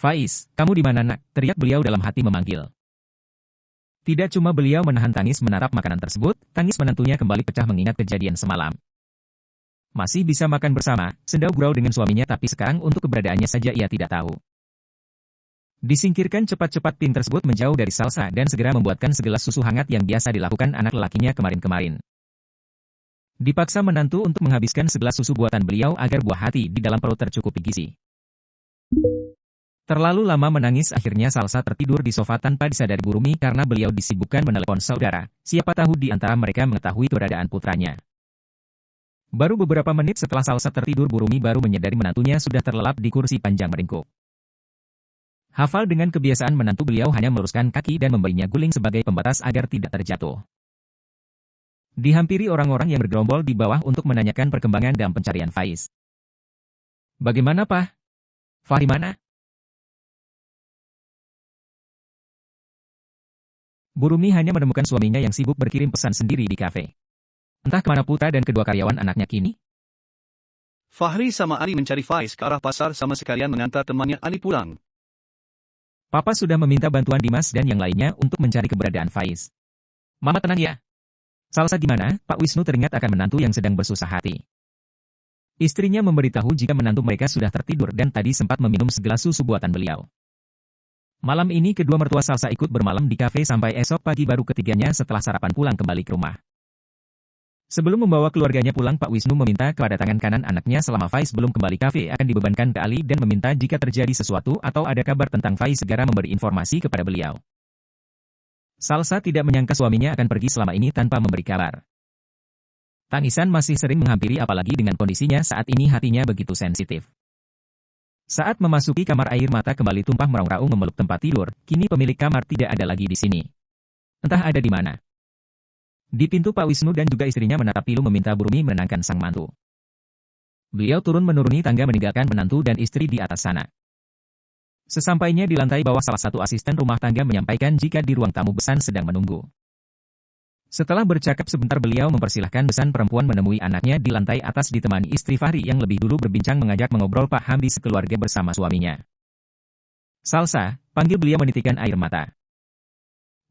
Faiz, kamu di mana nak? Teriak beliau dalam hati memanggil. Tidak cuma beliau menahan tangis menatap makanan tersebut, tangis menantunya kembali pecah mengingat kejadian semalam. Masih bisa makan bersama, sendau gurau dengan suaminya tapi sekarang untuk keberadaannya saja ia tidak tahu. Disingkirkan cepat-cepat pin tersebut menjauh dari Salsa dan segera membuatkan segelas susu hangat yang biasa dilakukan anak lelakinya kemarin-kemarin. Dipaksa menantu untuk menghabiskan segelas susu buatan beliau agar buah hati di dalam perut tercukupi gizi. Terlalu lama menangis akhirnya Salsa tertidur di sofa tanpa disadari Bu Rumi karena beliau disibukkan menelepon saudara, siapa tahu di antara mereka mengetahui keberadaan putranya. Baru beberapa menit setelah Salsa tertidur Bu Rumi baru menyadari menantunya sudah terlelap di kursi panjang meringkuk. Hafal dengan kebiasaan menantu beliau hanya meluruskan kaki dan memberinya guling sebagai pembatas agar tidak terjatuh. Dihampiri orang-orang yang bergerombol di bawah untuk menanyakan perkembangan dalam pencarian Faiz. Bagaimana Pak? Fahri mana? Bu Rumi hanya menemukan suaminya yang sibuk berkirim pesan sendiri di kafe. Entah kemana Putra dan kedua karyawan anaknya kini. Fahri sama Ali mencari Faiz ke arah pasar sama sekalian mengantar temannya Ali pulang. Papa sudah meminta bantuan Dimas dan yang lainnya untuk mencari keberadaan Faiz. Mama tenang ya. Salsa gimana? Pak Wisnu teringat akan menantu yang sedang bersusah hati. Istrinya memberitahu jika menantu mereka sudah tertidur dan tadi sempat meminum segelas susu buatan beliau. Malam ini kedua mertua Salsa ikut bermalam di kafe sampai esok pagi baru ketiganya setelah sarapan pulang kembali ke rumah. Sebelum membawa keluarganya pulang Pak Wisnu meminta kepada tangan kanan anaknya selama Faiz belum kembali kafe akan dibebankan ke Ali dan meminta jika terjadi sesuatu atau ada kabar tentang Faiz segera memberi informasi kepada beliau. Salsa tidak menyangka suaminya akan pergi selama ini tanpa memberi kabar. Tangisan masih sering menghampiri apalagi dengan kondisinya saat ini hatinya begitu sensitif. Saat memasuki kamar air mata kembali tumpah meraung-raung memeluk tempat tidur, kini pemilik kamar tidak ada lagi di sini. Entah ada di mana. Di pintu Pak Wisnu dan juga istrinya menatap pilu meminta Bu Rumi menenangkan sang mantu. Beliau turun menuruni tangga meninggalkan menantu dan istri di atas sana. Sesampainya di lantai bawah salah satu asisten rumah tangga menyampaikan jika di ruang tamu Besan sedang menunggu. Setelah bercakap sebentar beliau mempersilahkan Besan perempuan menemui anaknya di lantai atas ditemani istri Fahri yang lebih dulu berbincang mengajak mengobrol Pak Hamdi sekeluarga bersama suaminya. Salsa, panggil beliau menitikan air mata.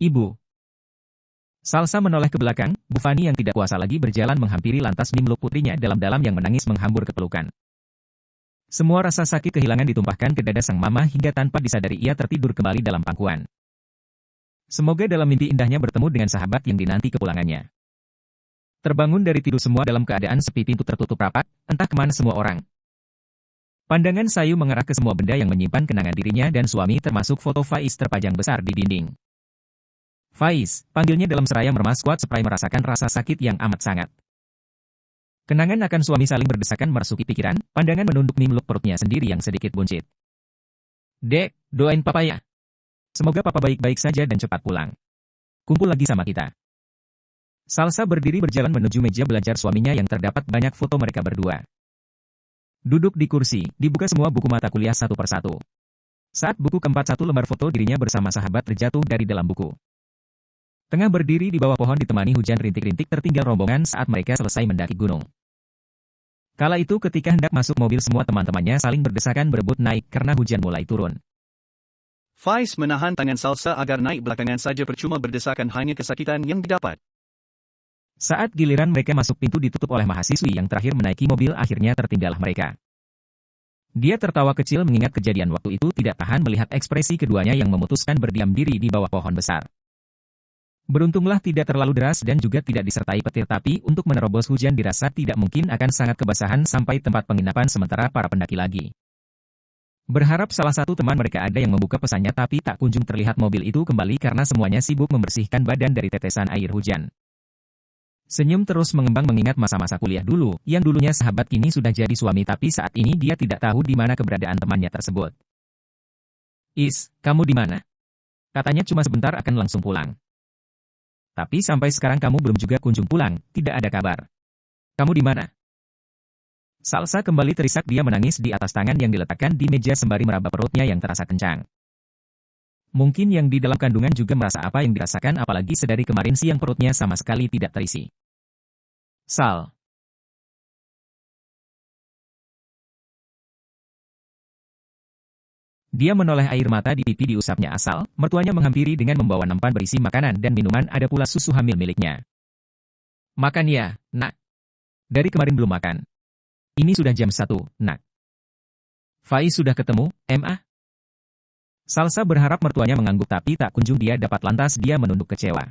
Ibu. Salsa menoleh ke belakang, Bu Fani yang tidak kuasa lagi berjalan menghampiri lantas memeluk putrinya dalam-dalam yang menangis menghambur ke pelukan. Semua rasa sakit kehilangan ditumpahkan ke dada sang mama hingga tanpa disadari ia tertidur kembali dalam pangkuan. Semoga dalam mimpi indahnya bertemu dengan sahabat yang dinanti kepulangannya. Terbangun dari tidur semua dalam keadaan sepi pintu tertutup rapat, entah kemana semua orang. Pandangan sayu mengarah ke semua benda yang menyimpan kenangan dirinya dan suami termasuk foto Faiz terpajang besar di dinding. Faiz, panggilnya dalam seraya meremas kuat supaya merasakan rasa sakit yang amat sangat. Kenangan akan suami saling berdesakan merasuki pikiran, pandangan menunduk memeluk perutnya sendiri yang sedikit buncit. Dek, doain papa ya. Semoga papa baik-baik saja dan cepat pulang. Kumpul lagi sama kita. Salsa berdiri berjalan menuju meja belajar suaminya yang terdapat banyak foto mereka berdua. Duduk di kursi, dibuka semua buku mata kuliah satu persatu. Saat buku keempat satu lembar foto dirinya bersama sahabat terjatuh dari dalam buku. Tengah berdiri di bawah pohon ditemani hujan rintik-rintik tertinggal rombongan saat mereka selesai mendaki gunung. Kala itu ketika hendak masuk mobil semua teman-temannya saling berdesakan berebut naik karena hujan mulai turun. Faiz menahan tangan Salsa agar naik belakangan saja percuma berdesakan hanya kesakitan yang didapat. Saat giliran mereka masuk pintu ditutup oleh mahasiswi yang terakhir menaiki mobil akhirnya tertinggallah mereka. Dia tertawa kecil mengingat kejadian waktu itu tidak tahan melihat ekspresi keduanya yang memutuskan berdiam diri di bawah pohon besar. Beruntunglah tidak terlalu deras dan juga tidak disertai petir tapi untuk menerobos hujan dirasa tidak mungkin akan sangat kebasahan sampai tempat penginapan sementara para pendaki lagi. Berharap salah satu teman mereka ada yang membuka pesannya tapi tak kunjung terlihat mobil itu kembali karena semuanya sibuk membersihkan badan dari tetesan air hujan. Senyum terus mengembang mengingat masa-masa kuliah dulu, yang dulunya sahabat kini sudah jadi suami tapi saat ini dia tidak tahu di mana keberadaan temannya tersebut. Is, kamu di mana? Katanya cuma sebentar akan langsung pulang. Tapi sampai sekarang kamu belum juga kunjung pulang, tidak ada kabar. Kamu di mana? Salsa kembali terisak dia menangis di atas tangan yang diletakkan di meja sembari meraba perutnya yang terasa kencang. Mungkin yang di dalam kandungan juga merasa apa yang dirasakan apalagi sedari kemarin siang perutnya sama sekali tidak terisi. Sal. Dia menoleh air mata di pipi diusapnya asal, mertuanya menghampiri dengan membawa nampan berisi makanan dan minuman, ada pula susu hamil miliknya. Makan ya, nak. Dari kemarin belum makan. Ini sudah jam 1, nak. Faiz sudah ketemu, Ma? Salsa berharap mertuanya mengangguk tapi tak kunjung dia dapat, lantas dia menunduk kecewa.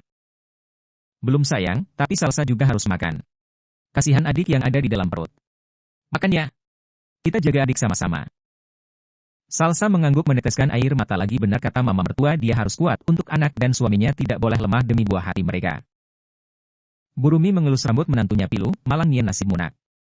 Belum sayang, tapi Salsa juga harus makan. Kasihan adik yang ada di dalam perut. Makan ya. Kita jaga adik sama-sama. Salsa mengangguk meneteskan air mata lagi, benar kata mama mertua, dia harus kuat untuk anak dan suaminya, tidak boleh lemah demi buah hati mereka. Burumi mengelus rambut menantunya pilu, malang nien nasib munak.